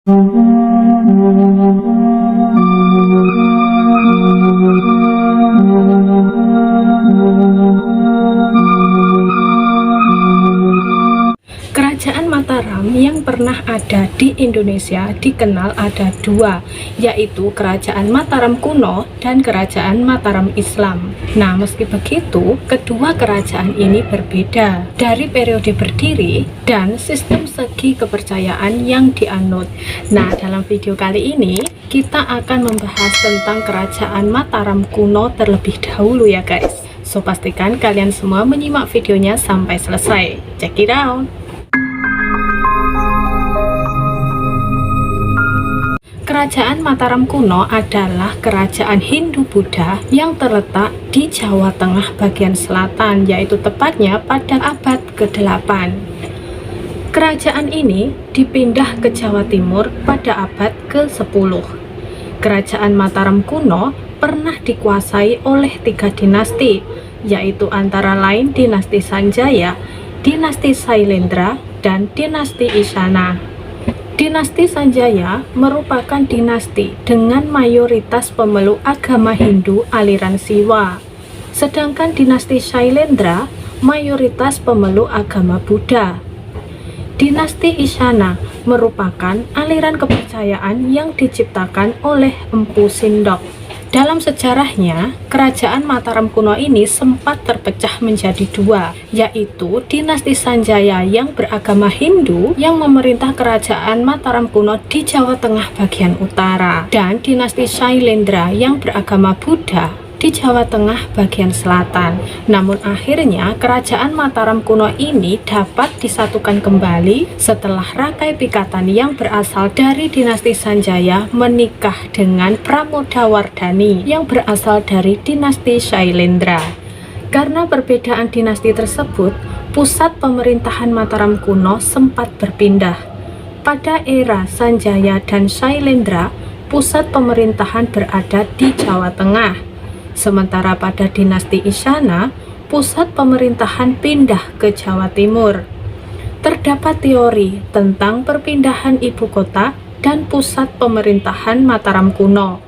Kerajaan Mataram yang pernah ada di Indonesia dikenal ada dua, yaitu Kerajaan Mataram kuno dan Kerajaan Mataram Islam. Nah, meski begitu, kedua kerajaan ini berbeda dari periode berdiri dan sistem segi kepercayaan yang dianut. Nah, dalam video kali ini kita akan membahas tentang Kerajaan Mataram kuno terlebih dahulu ya guys. So, pastikan kalian semua menyimak videonya sampai selesai. Check it out! Kerajaan Mataram kuno adalah kerajaan Hindu-Buddha yang terletak di Jawa Tengah bagian selatan, yaitu tepatnya pada abad ke-8. Kerajaan ini dipindah ke Jawa Timur pada abad ke-10. Kerajaan Mataram kuno pernah dikuasai oleh 3 dinasti, yaitu antara lain dinasti Sanjaya, dinasti Sailendra, dan dinasti Isyana. Dinasti Sanjaya merupakan dinasti dengan mayoritas pemeluk agama Hindu aliran Siwa, sedangkan dinasti Sailendra mayoritas pemeluk agama Buddha. Dinasti Isyana merupakan aliran kepercayaan yang diciptakan oleh Empu Sindok. Dalam sejarahnya, kerajaan Mataram kuno ini sempat terpecah menjadi dua, yaitu dinasti Sanjaya yang beragama Hindu yang memerintah kerajaan Mataram kuno di Jawa Tengah bagian utara, dan dinasti Sailendra yang beragama Buddha di Jawa Tengah bagian selatan. Namun akhirnya kerajaan Mataram kuno ini dapat disatukan kembali setelah Rakai Pikatan yang berasal dari dinasti Sanjaya menikah dengan Pramodawardhani yang berasal dari dinasti Sailendra. Karena perbedaan dinasti tersebut, pusat pemerintahan Mataram kuno sempat berpindah. Pada era Sanjaya dan Sailendra, pusat pemerintahan berada di Jawa Tengah. Sementara pada dinasti Isyana, pusat pemerintahan pindah ke Jawa Timur. Terdapat teori tentang perpindahan ibu kota dan pusat pemerintahan Mataram kuno.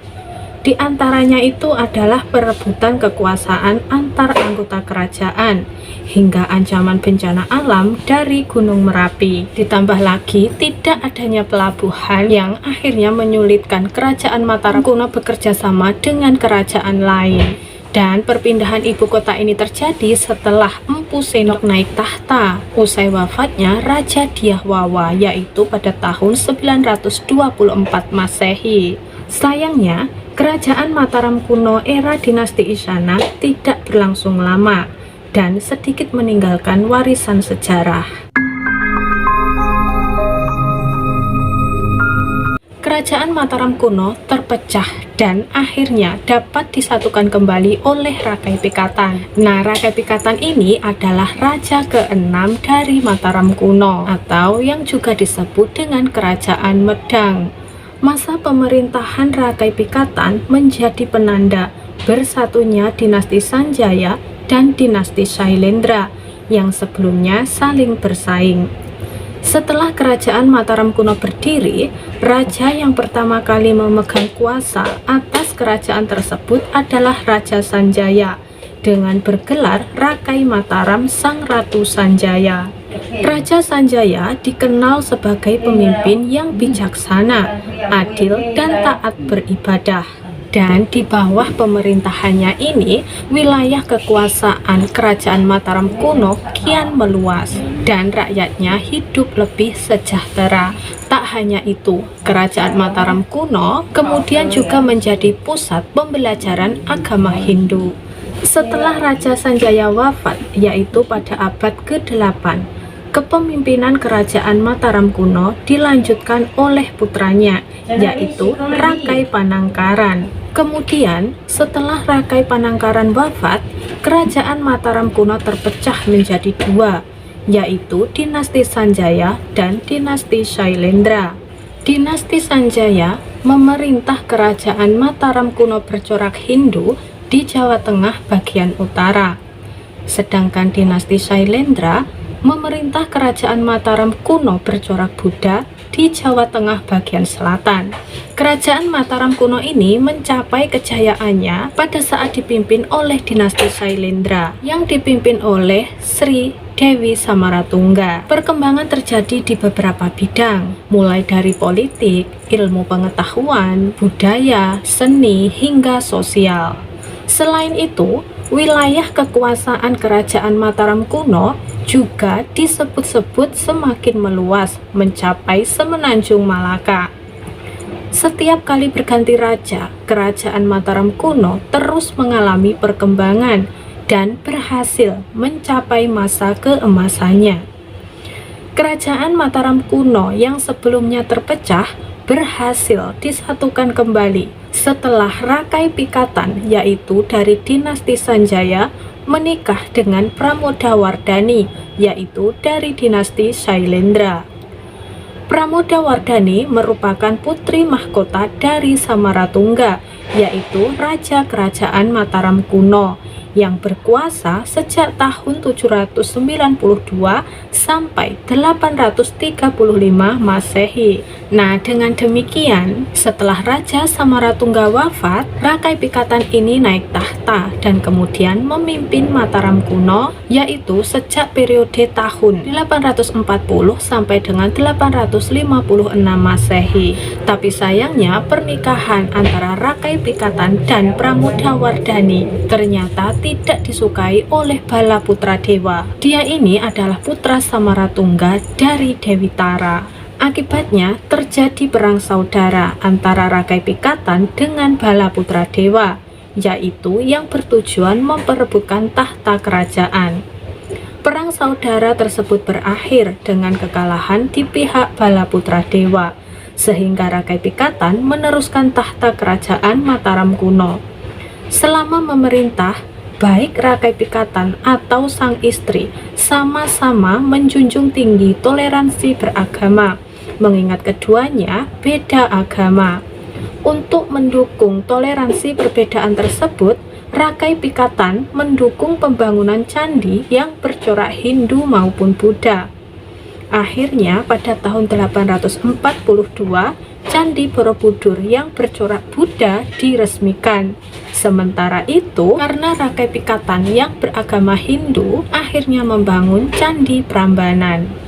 Di antaranya itu adalah perebutan kekuasaan antar anggota kerajaan, hingga ancaman bencana alam dari Gunung Merapi. Ditambah lagi tidak adanya pelabuhan yang akhirnya menyulitkan kerajaan Mataram kuno bekerja sama dengan kerajaan lain. Dan perpindahan ibu kota ini terjadi setelah Empu Sindok naik tahta usai wafatnya Raja Dyahwawa, yaitu pada tahun 924 Masehi. Sayangnya, kerajaan Mataram kuno era dinasti Isyana tidak berlangsung lama dan sedikit meninggalkan warisan sejarah. Kerajaan Mataram kuno terpecah dan akhirnya dapat disatukan kembali oleh Rakai Pikatan. Nah, Rakai Pikatan ini adalah raja ke-6 dari Mataram kuno, atau yang juga disebut dengan Kerajaan Medang. Masa pemerintahan Rakai Pikatan menjadi penanda bersatunya dinasti Sanjaya dan dinasti Sailendra yang sebelumnya saling bersaing. Setelah kerajaan Mataram kuno berdiri, raja yang pertama kali memegang kuasa atas kerajaan tersebut adalah Raja Sanjaya dengan bergelar Rakai Mataram Sang Ratu Sanjaya. Raja Sanjaya dikenal sebagai pemimpin yang bijaksana, adil, dan taat beribadah. Dan di bawah pemerintahannya ini, wilayah kekuasaan kerajaan Mataram kuno kian meluas dan rakyatnya hidup lebih sejahtera. Tak hanya itu, kerajaan Mataram kuno kemudian juga menjadi pusat pembelajaran agama Hindu. Setelah Raja Sanjaya wafat, yaitu pada abad ke-8, kepemimpinan kerajaan Mataram kuno dilanjutkan oleh putranya, yaitu Rakai Panangkaran. Kemudian, setelah Rakai Panangkaran wafat, kerajaan Mataram kuno terpecah menjadi dua, yaitu dinasti Sanjaya dan dinasti Sailendra. Dinasti Sanjaya memerintah kerajaan Mataram kuno bercorak Hindu di Jawa Tengah bagian utara. Sedangkan dinasti Sailendra memerintah kerajaan Mataram kuno bercorak Buddha di Jawa Tengah bagian selatan. Kerajaan Mataram kuno ini mencapai kejayaannya pada saat dipimpin oleh dinasti Sailendra yang dipimpin oleh Sri Dewi Samaratungga. Perkembangan terjadi di beberapa bidang, mulai dari politik, ilmu pengetahuan, budaya, seni, hingga sosial. Selain itu, wilayah kekuasaan Kerajaan Mataram kuno juga disebut-sebut semakin meluas mencapai semenanjung Malaka. Setiap kali berganti raja, Kerajaan Mataram kuno terus mengalami perkembangan dan berhasil mencapai masa keemasannya. Kerajaan Mataram kuno yang sebelumnya terpecah berhasil disatukan kembali setelah Rakai Pikatan, yaitu dari dinasti Sanjaya, menikah dengan Pramodawardhani, yaitu dari dinasti Sailendra. Pramodawardhani merupakan putri mahkota dari Samaratungga, yaitu Raja Kerajaan Mataram kuno yang berkuasa sejak tahun 792 sampai 835 Masehi. Nah, dengan demikian, setelah Raja Samaratungga wafat, Rakai Pikatan ini naik tahta dan kemudian memimpin Mataram kuno, yaitu sejak periode tahun 840 sampai dengan 856 Masehi. Tapi sayangnya, pernikahan antara Rakai Pikatan dan Pramodawardhani ternyata tidak disukai oleh Bala Putra Dewa. Dia ini adalah putra Samaratungga dari Dewi Tara. Akibatnya terjadi perang saudara antara Rakai Pikatan dengan Bala Putra Dewa, yaitu yang bertujuan memperebutkan tahta kerajaan. Perang saudara tersebut berakhir dengan kekalahan di pihak Bala Putra Dewa, sehingga Rakai Pikatan meneruskan tahta kerajaan Mataram kuno. Selama memerintah, baik Rakai Pikatan atau sang istri sama-sama menjunjung tinggi toleransi beragama, mengingat keduanya beda agama. Untuk mendukung toleransi perbedaan tersebut, Rakai Pikatan mendukung pembangunan candi yang bercorak Hindu maupun Buddha. Akhirnya pada tahun 842, Candi Borobudur yang bercorak Buddha diresmikan. Sementara itu, karena Rakai Pikatan yang beragama Hindu akhirnya membangun Candi Prambanan.